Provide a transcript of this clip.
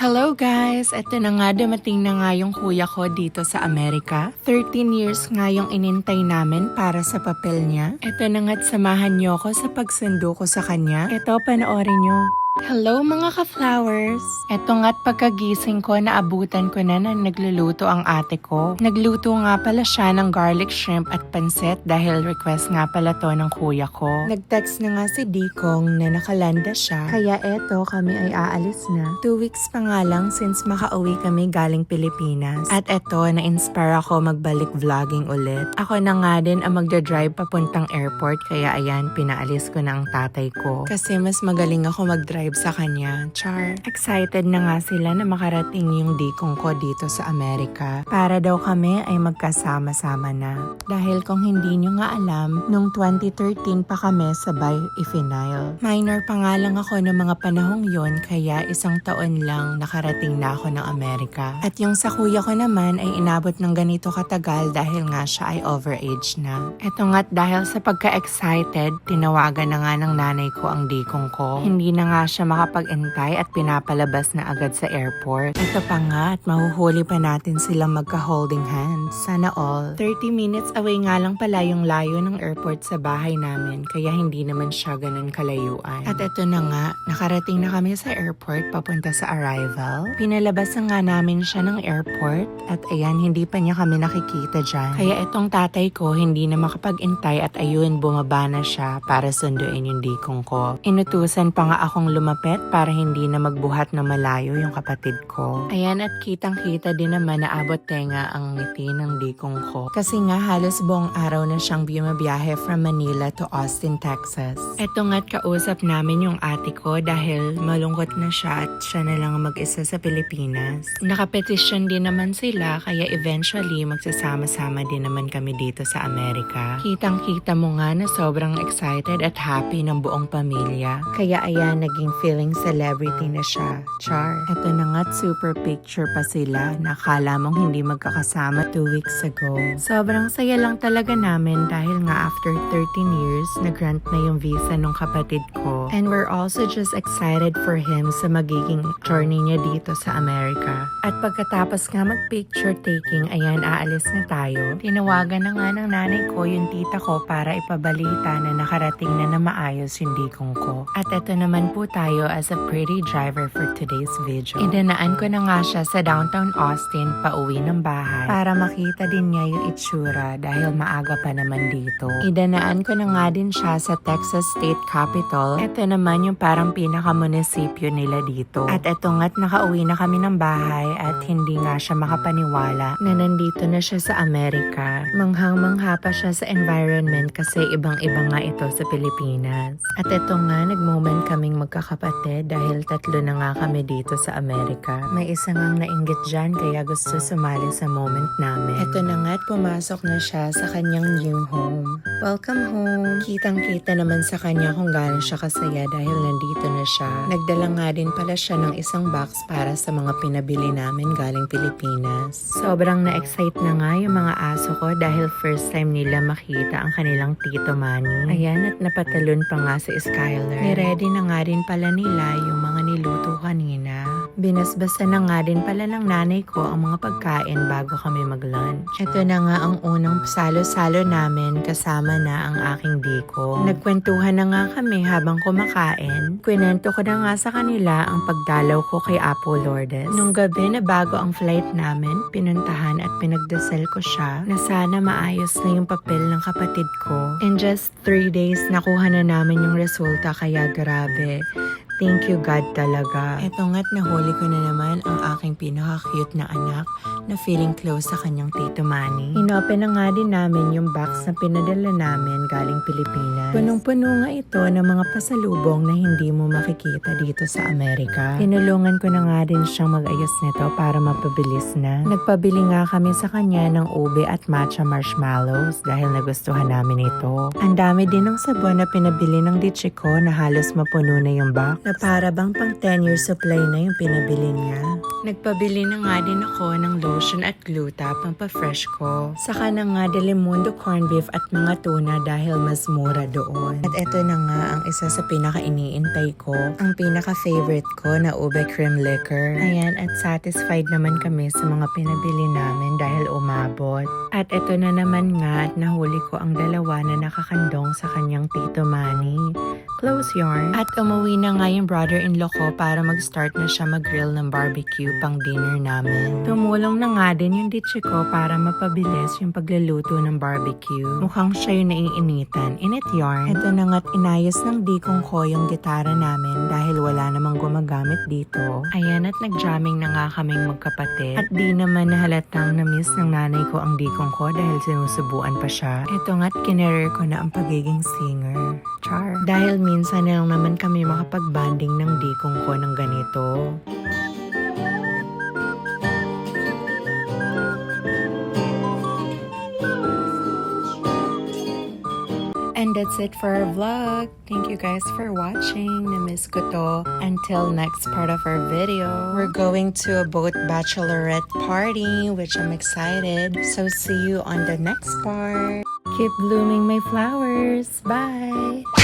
Hello guys! Ito na nga, dumating na nga yung kuya ko dito sa Amerika. 13 years nga yung inintay namin para sa papel niya. Ito na nga't samahan niyo ko sa pagsundo ko sa kanya. Ito, panoorin niyo. Hello mga ka-flowers! Eto nga't pagkagising ko, naabutan ko na nagluluto ang ate ko. Nagluto nga pala siya ng garlic shrimp at pansit dahil request nga pala to ng kuya ko. Nag-text na nga si Dikong na nakalanda siya, kaya eto kami ay aalis na. 2 weeks pa nga lang since makauwi kami galing Pilipinas. At eto, na-inspire ako magbalik vlogging ulit. Ako na nga din ang magdadrive papuntang airport, kaya ayan, pinaalis ko na ang tatay ko. Kasi mas magaling ako mag-drive sa kanya. Char. Excited na nga sila na makarating yung Dikong ko dito sa Amerika. Para daw kami ay magkasama-sama na. Dahil kung hindi nyo nga alam, nung 2013 pa kami sabay i-final. Minor pa nga lang ako ng mga panahong yon, kaya 1 taon lang nakarating na ako ng Amerika. At yung sa kuya ko naman ay inabot ng ganito katagal dahil nga siya ay overage na. Eto nga't dahil sa pagka-excited, tinawagan na nga ng nanay ko ang Dikong ko. Hindi na nga siya makapag-intay at pinapalabas na agad sa airport. Ito pa nga at mahuhuli pa natin silang magka-holding hands. Sana all. 30 minutes away nga lang pala yung layo ng airport sa bahay namin, kaya hindi naman siya ganun kalayuan. At ito na nga, nakarating na kami sa airport papunta sa arrival. Pinalabas na nga namin siya ng airport at ayan, hindi pa niya kami nakikita dyan. Kaya itong tatay ko hindi na makapag-intay at ayun, bumaba na siya para sunduin yung Dikong ko. Inutusan pa nga akong lumapit para hindi na magbuhat na malayo yung kapatid ko. Ayan, at kitang-kita din naman na abot tenga ang ngiti ng Dikong ko. Kasi nga halos buong araw na siyang bumabiyahe from Manila to Austin, Texas. Eto nga't kausap namin yung ate ko dahil malungkot na siya at siya na lang mag-isa sa Pilipinas. Nakapetisyon din naman sila, kaya eventually magsasama-sama din naman kami dito sa Amerika. Kitang-kita mo nga na sobrang excited at happy ng buong pamilya. Kaya ayan, naging feeling celebrity na siya. Char. Ito na nga't super picture pa sila. Nakala mong hindi magkakasama 2 weeks ago. Sobrang saya lang talaga namin dahil nga after 13 years, nag-grant na yung visa nung kapatid ko. And we're also just excited for him sa magiging journey niya dito sa Amerika. At pagkatapos nga mag-picture taking, ayan, aalis na tayo. Tinawagan na nga ng nanay ko yung tita ko para ipabalita na nakarating na maayos yung Dikong ko. At ito naman po tayo as a pretty driver for today's video. Idanaan ko na nga siya sa downtown Austin pauwi ng bahay para makita din niya yung itsura dahil maaga pa naman dito. Idanaan ko na nga din siya sa Texas State Capitol. Ito naman yung parang pinaka-munisipyo nila dito. At ito nga't nakauwi na kami ng bahay at hindi nga siya makapaniwala na nandito na siya sa Amerika. Manghang-mangha pa siya sa environment kasi ibang-iba nga ito sa Pilipinas. At ito nga, nag-moment kaming magkakapatid dahil 3 na nga kami dito sa Amerika. May isa ngang nainggit dyan kaya gusto sumali sa moment namin. Ito na nga't pumasok na siya sa kanyang new home. Welcome home! Kitang-kita naman sa kanya kung gaano siya kasaya dahil nandito na siya. Nagdala nga din pala siya ng isang box para sa mga pinabili namin galing Pilipinas. Sobrang na-excite na nga yung mga aso ko dahil first time nila makita ang kanilang tito Manny. Ayan, at napatalon pa nga si Skylar. Ni-ready na nga din pala nila yung mga niluto kanina. Binasbasan na nga din pala ng nanay ko ang mga pagkain bago kami mag-lunch. Ito na nga ang unang salo-salo namin kasama na ang aking Dikong. Nagkwentuhan na nga kami habang kumakain. Kwento ko na nga sa kanila ang pagdalaw ko kay Apo Lourdes. Nung gabi na bago ang flight namin, pinuntahan at pinagdasal ko siya na sana maayos na yung papel ng kapatid ko. In just 3 days, nakuha na namin yung resulta, kaya grabe. Thank you God talaga. Eto nga't nahuli ko na naman ang aking pinaka-cute na anak na feeling close sa kanyang tito Manny. Inopen na nga din namin yung box na pinadala namin galing Pilipinas. Punong-puno nga ito ng mga pasalubong na hindi mo makikita dito sa Amerika. Tinulungan ko na nga din siyang mag-ayos nito para mapabilis na. Nagpabili nga kami sa kanya ng ube at matcha marshmallows dahil nagustuhan namin ito. Ang dami din ng sabon na pinabili ng ditche ko na halos mapuno na yung box. na para bang pang 10-year supply na yung pinabili niya. Nagpabili na nga din ako ng lotion at gluta pampafresh ko. Saka na nga Delimundo corned beef at mga tuna dahil mas mura doon. At eto na nga ang isa sa pinaka-iniintay ko, ang pinaka-favorite ko na ube cream liquor. Ayan, at satisfied naman kami sa mga pinabili namin dahil umabot. At eto na naman nga at nahuli ko ang dalawa na nakakandong sa kanyang Tito Manny. Close yarn. At umuwi na nga yung brother-in-law ko para mag-start na siya mag-grill ng barbecue pang dinner namin. Tumulong na nga din yung ditche ko para mapabilis yung pagluluto ng barbecue. Mukhang siya yung naiinitan. Init yarn. Ito na nga't inayos ng dikong ko yung gitara namin dahil wala namang gumagamit dito. Ayan, at nag-jamming na nga kaming magkapatid. At di naman nahalatang na-miss ng nanay ko ang dikong ko dahil sinusubuan pa siya. Ito nga't kinerer ko na ang pagiging singer. Char. Dahil minsan na lang naman kami makapag-banding ng dikong ko ng ganito. And that's it for our vlog. Thank you guys for watching. Na-miss ko to. Until next part of our video. We're going to a boat bachelorette party, which I'm excited. So see you on the next part. Keep blooming my flowers. Bye!